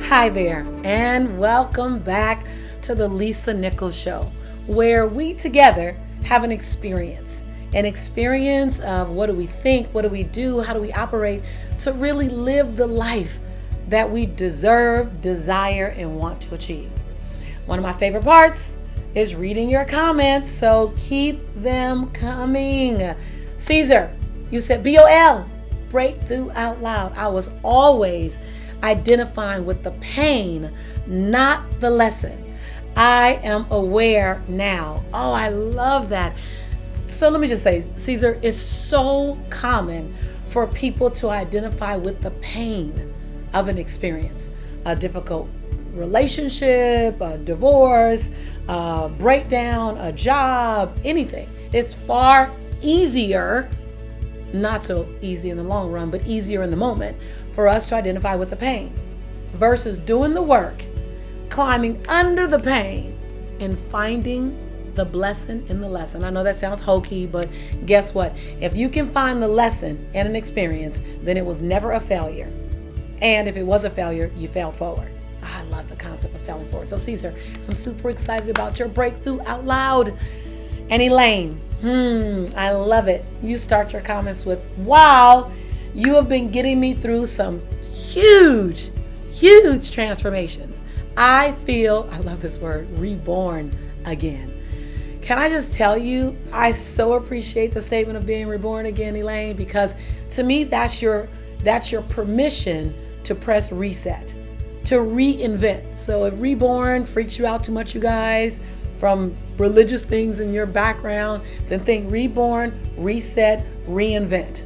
Hi there, and welcome back to the Lisa Nichols Show, where we together have an experience of what do we think, what do we do, how do we operate to really live the life that we deserve, desire, and want to achieve. One of my favorite parts is reading your comments, so keep them coming. Caesar, you said BOL, breakthrough out loud. I was always identifying with the pain, not the lesson. I am aware now. Oh, I love that. So let me just say, Caesar, it's so common for people to identify with the pain of an experience, a difficult relationship, a divorce, a breakdown, a job, anything. It's far easier, not so easy in the long run, but easier in the moment for us to identify with the pain versus doing the work, climbing under the pain and finding the blessing in the lesson. I know that sounds hokey, but guess what? If you can find the lesson in an experience, then it was never a failure. And if it was a failure, you failed forward. I love the concept of failing forward. So Caesar, I'm super excited about your breakthrough out loud. And Elaine, I love it. You start your comments with, wow, you have been getting me through some huge transformations. I feel, I love this word, reborn again. Can I just tell you, I so appreciate the statement of being reborn again, Elaine, because to me, that's your permission to press reset, to reinvent. So if reborn freaks you out too much, you guys, from religious things in your background, then think reborn, reset, reinvent,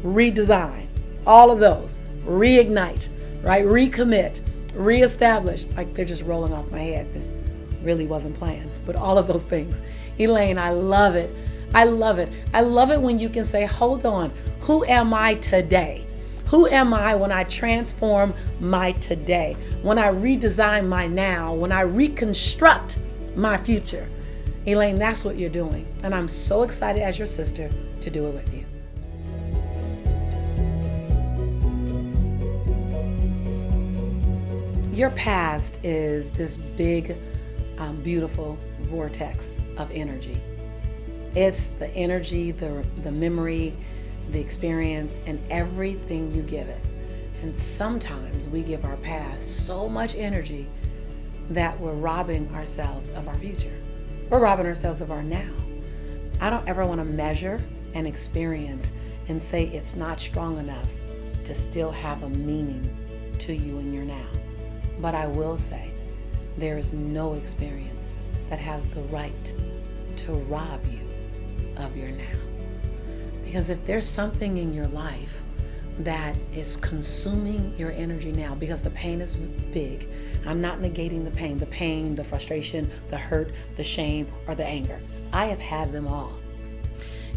redesign, all of those, reignite, right? Recommit, reestablish, like they're just rolling off my head. This really wasn't planned, but all of those things. Elaine, I love it. I love it. I love it when you can say, hold on, who am I today? Who am I when I transform my today? When I redesign my now, when I reconstruct my future? Elaine, that's what you're doing. And I'm so excited as your sister to do it with you. Your past is this big, beautiful vortex of energy. It's the energy, the memory, the experience, and everything you give it. And sometimes we give our past so much energy that we're robbing ourselves of our future. We're robbing ourselves of our now. I don't ever want to measure an experience and say it's not strong enough to still have a meaning to you in your now. But I will say, there's no experience that has the right to rob you of your now. Because if there's something in your life that is consuming your energy now, because the pain is big, I'm not negating the pain, the frustration, the hurt, the shame, or the anger. I have had them all.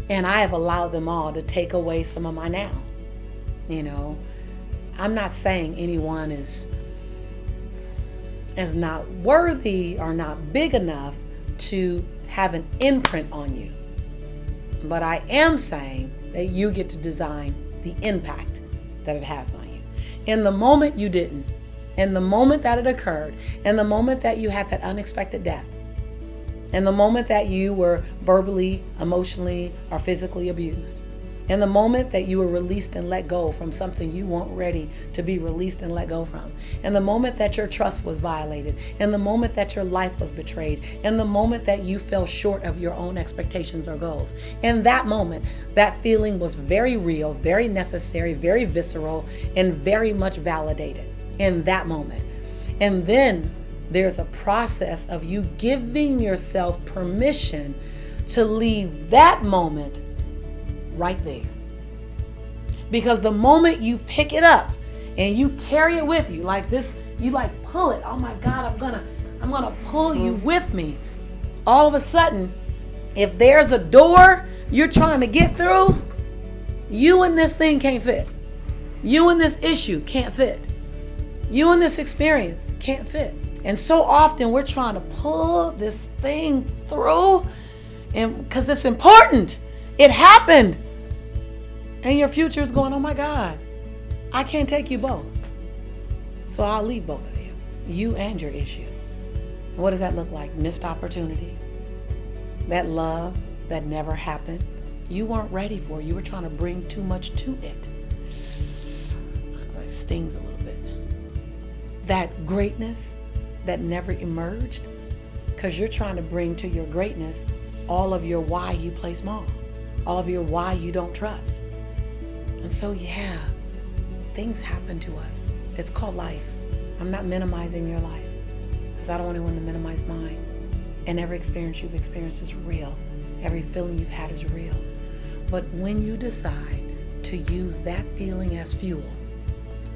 And I have allowed them all to take away some of my now. You know, I'm not saying anyone is not worthy or not big enough to have an imprint on you. But I am saying that you get to design the impact that it has on you. In the moment you didn't, in the moment that it occurred, in the moment that you had that unexpected death, in the moment that you were verbally, emotionally, or physically abused, in the moment that you were released and let go from something you weren't ready to be released and let go from, in the moment that your trust was violated, in the moment that your life was betrayed, in the moment that you fell short of your own expectations or goals, in that moment, that feeling was very real, very necessary, very visceral, and very much validated in that moment. And then there's a process of you giving yourself permission to leave that moment right there. Because the moment you pick it up and you carry it with you like this, you like pull it. Oh my God, I'm gonna pull you with me. All of a sudden, if there's a door you're trying to get through, you and this thing can't fit. You and this issue can't fit. You and this experience can't fit. And so often we're trying to pull this thing through, and because it's important. It happened. And your future is going, oh my God, I can't take you both. So I'll leave both of you and your issue. What does that look like? Missed opportunities. That love that never happened. You weren't ready for it. You were trying to bring too much to it. It stings a little bit. That greatness that never emerged, because you're trying to bring to your greatness all of your why you play small, all of your why you don't trust. And so, yeah, things happen to us. It's called life. I'm not minimizing your life because I don't want anyone to minimize mine. And every experience you've experienced is real. Every feeling you've had is real. But when you decide to use that feeling as fuel,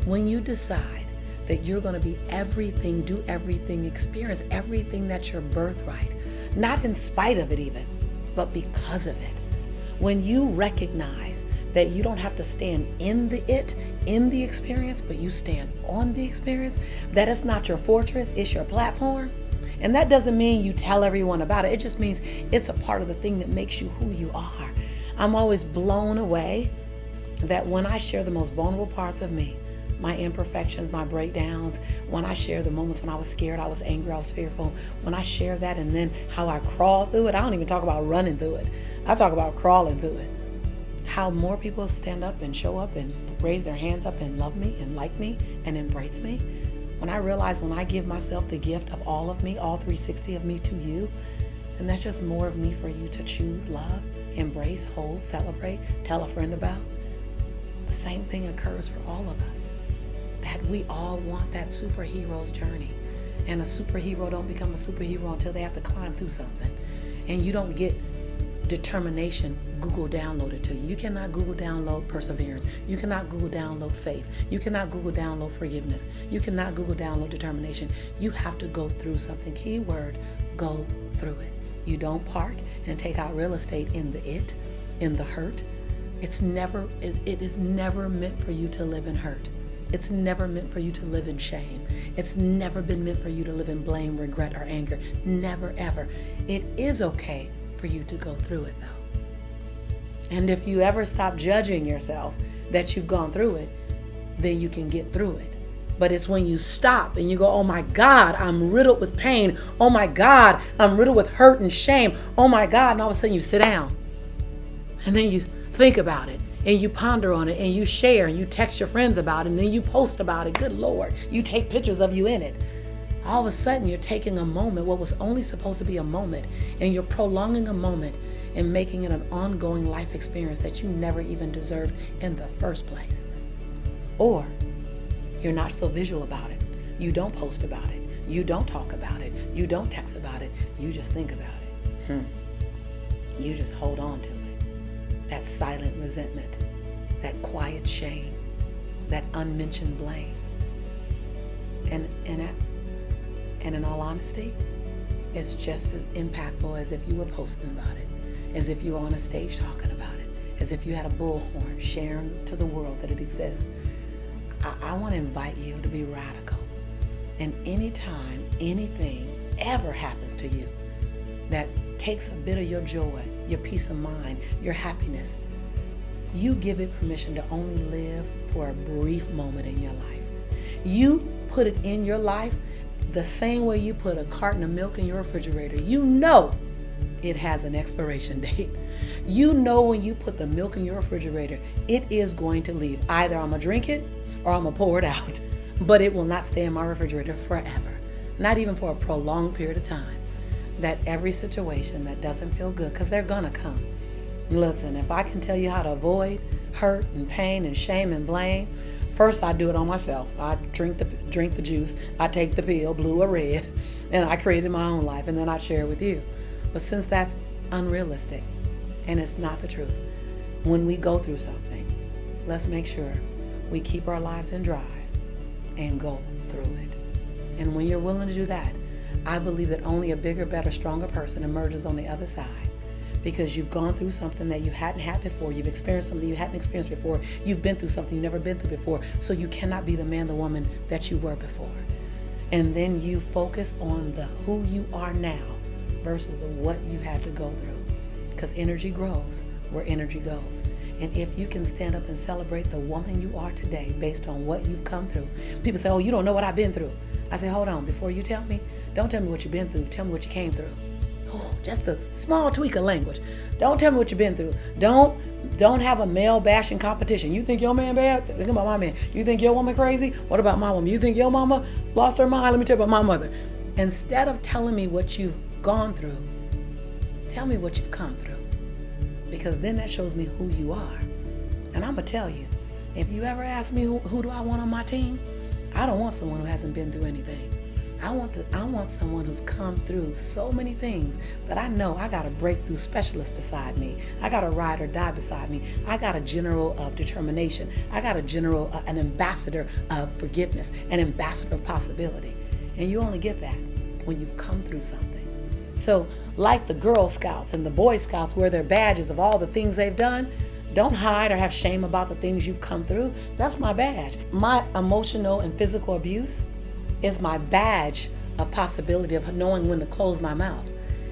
when you decide that you're going to be everything, do everything, experience everything that's your birthright, not in spite of it even, but because of it. When you recognize that you don't have to stand in the experience, but you stand on the experience, that it's not your fortress, it's your platform. And that doesn't mean you tell everyone about it. It just means it's a part of the thing that makes you who you are. I'm always blown away that when I share the most vulnerable parts of me, my imperfections, my breakdowns, when I share the moments when I was scared, I was angry, I was fearful, when I share that and then how I crawl through it, I don't even talk about running through it. I talk about crawling through it. How more people stand up and show up and raise their hands up and love me and like me and embrace me. When I realize when I give myself the gift of all of me, all 360 of me to you, and that's just more of me for you to choose, love, embrace, hold, celebrate, tell a friend about. The same thing occurs for all of us. That we all want that superhero's journey. And a superhero don't become a superhero until they have to climb through something. And you don't get determination Google downloaded to you. You cannot Google download perseverance. You cannot Google download faith. You cannot Google download forgiveness. You cannot Google download determination. You have to go through something. Keyword, go through it. You don't park and take out real estate in the hurt. It is never meant for you to live in hurt. It's never meant for you to live in shame. It's never been meant for you to live in blame, regret, or anger. Never, ever. It is okay for you to go through it, though. And if you ever stop judging yourself that you've gone through it, then you can get through it. But it's when you stop and you go, oh my God, I'm riddled with pain. Oh my God, I'm riddled with hurt and shame. Oh my God. And all of a sudden you sit down and then you think about it and you ponder on it and you share and you text your friends about it and then you post about it. Good Lord, you take pictures of you in it. All of a sudden you're taking a moment, what was only supposed to be a moment, and you're prolonging a moment and making it an ongoing life experience that you never even deserved in the first place. Or you're not so visual about it. You don't post about it. You don't talk about it. You don't text about it. You just think about it. You just hold on to it. That silent resentment, that quiet shame, that unmentioned blame. And in all honesty, it's just as impactful as if you were posting about it, as if you were on a stage talking about it, as if you had a bullhorn sharing to the world that it exists. I want to invite you to be radical. And anytime anything ever happens to you that takes a bit of your joy, your peace of mind, your happiness, you give it permission to only live for a brief moment in your life. You put it in your life the same way you put a carton of milk in your refrigerator. You know it has an expiration date. You know when you put the milk in your refrigerator, it is going to leave. Either I'm going to drink it or I'm going to pour it out. But it will not stay in my refrigerator forever. Not even for a prolonged period of time. That every situation that doesn't feel good, because they're going to come. Listen, if I can tell you how to avoid hurt and pain and shame and blame, first I do it on myself. I drink the juice, I take the pill, blue or red, and I created my own life, and then I share it with you. But since that's unrealistic and it's not the truth, when we go through something, let's make sure we keep our lives in drive and go through it. And when you're willing to do that, I believe that only a bigger, better, stronger person emerges on the other side, because you've gone through something that you hadn't had before. You've experienced something you hadn't experienced before. You've been through something you've never been through before. So you cannot be the man, the woman that you were before. And then you focus on the who you are now versus the what you had to go through. Because energy grows where energy goes. And if you can stand up and celebrate the woman you are today based on what you've come through. People say, oh, you don't know what I've been through. I say, hold on, before you tell me, don't tell me what you've been through. Tell me what you came through. Oh, just a small tweak of language. Don't tell me what you've been through. Don't have a male bashing competition. You think your man bad? Think about my man. You think your woman crazy? What about my woman? You think your mama lost her mind? Let me tell you about my mother. Instead of telling me what you've gone through, tell me what you've come through. Because then that shows me who you are. And I'm going to tell you, if you ever ask me who do I want on my team, I don't want someone who hasn't been through anything. I want someone who's come through so many things that I know I got a breakthrough specialist beside me. I got a ride or die beside me. I got a general of determination. I got a general, an ambassador of forgiveness, an ambassador of possibility. And you only get that when you've come through something. So like the Girl Scouts and the Boy Scouts wear their badges of all the things they've done, don't hide or have shame about the things you've come through. That's my badge. My emotional and physical abuse is my badge of possibility of knowing when to close my mouth.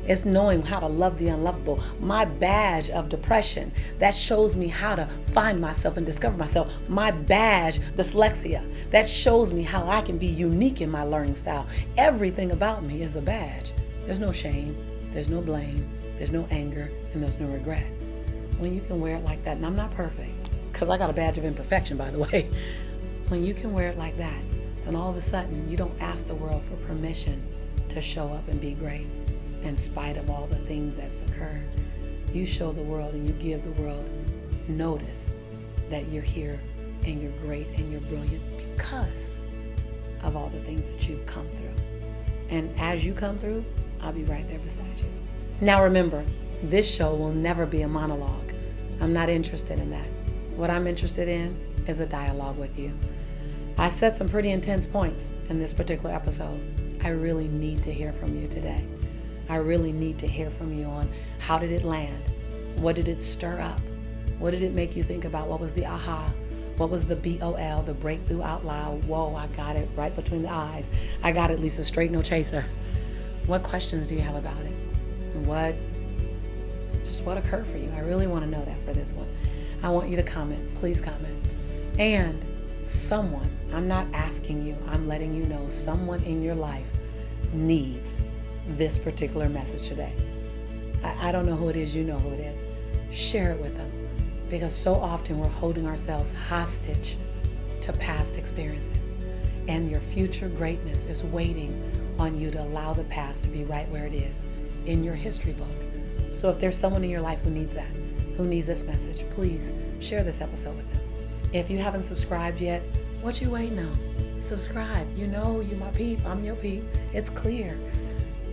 It's knowing how to love the unlovable. My badge of depression, that shows me how to find myself and discover myself. My badge, dyslexia, that shows me how I can be unique in my learning style. Everything about me is a badge. There's no shame, there's no blame, there's no anger, and there's no regret. When you can wear it like that, and I'm not perfect, because I got a badge of imperfection, by the way. When you can wear it like that, then all of a sudden you don't ask the world for permission to show up and be great in spite of all the things that's occurred. You show the world and you give the world notice that you're here and you're great and you're brilliant because of all the things that you've come through. And as you come through, I'll be right there beside you. Now remember, this show will never be a monologue. I'm not interested in that. What I'm interested in is a dialogue with you. I said some pretty intense points in this particular episode. I really need to hear from you today. I really need to hear from you on how did it land? What did it stir up? What did it make you think about? What was the aha? What was the BOL, the breakthrough out loud? Whoa, I got it right between the eyes. I got it, Lisa, straight, no chaser. What questions do you have about it? What occurred for you? I really want to know that for this one. I want you to comment. Please comment. And someone, I'm not asking you, I'm letting you know someone in your life needs this particular message today. I don't know who it is, you know who it is. Share it with them, because so often we're holding ourselves hostage to past experiences, and your future greatness is waiting on you to allow the past to be right where it is in your history book. So if there's someone in your life who needs that, who needs this message, please share this episode with them. If you haven't subscribed yet, what you waiting on? Subscribe. You know you my peep, I'm your peep. It's clear.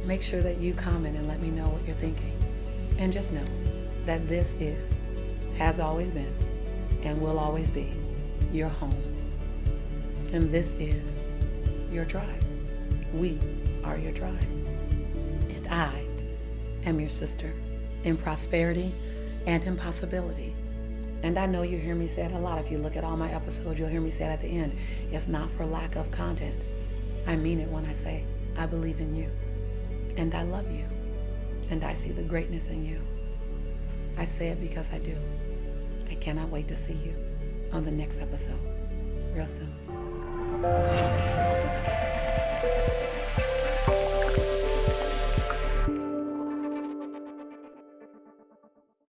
Make sure that you comment and let me know what you're thinking. And just know that this is, has always been, and will always be your home. And this is your tribe. We are your tribe. And I am your sister in prosperity and in possibility. And I know you hear me say it a lot. If you look at all my episodes, you'll hear me say it at the end. It's not for lack of content. I mean it when I say, I believe in you. And I love you. And I see the greatness in you. I say it because I do. I cannot wait to see you on the next episode. Real soon.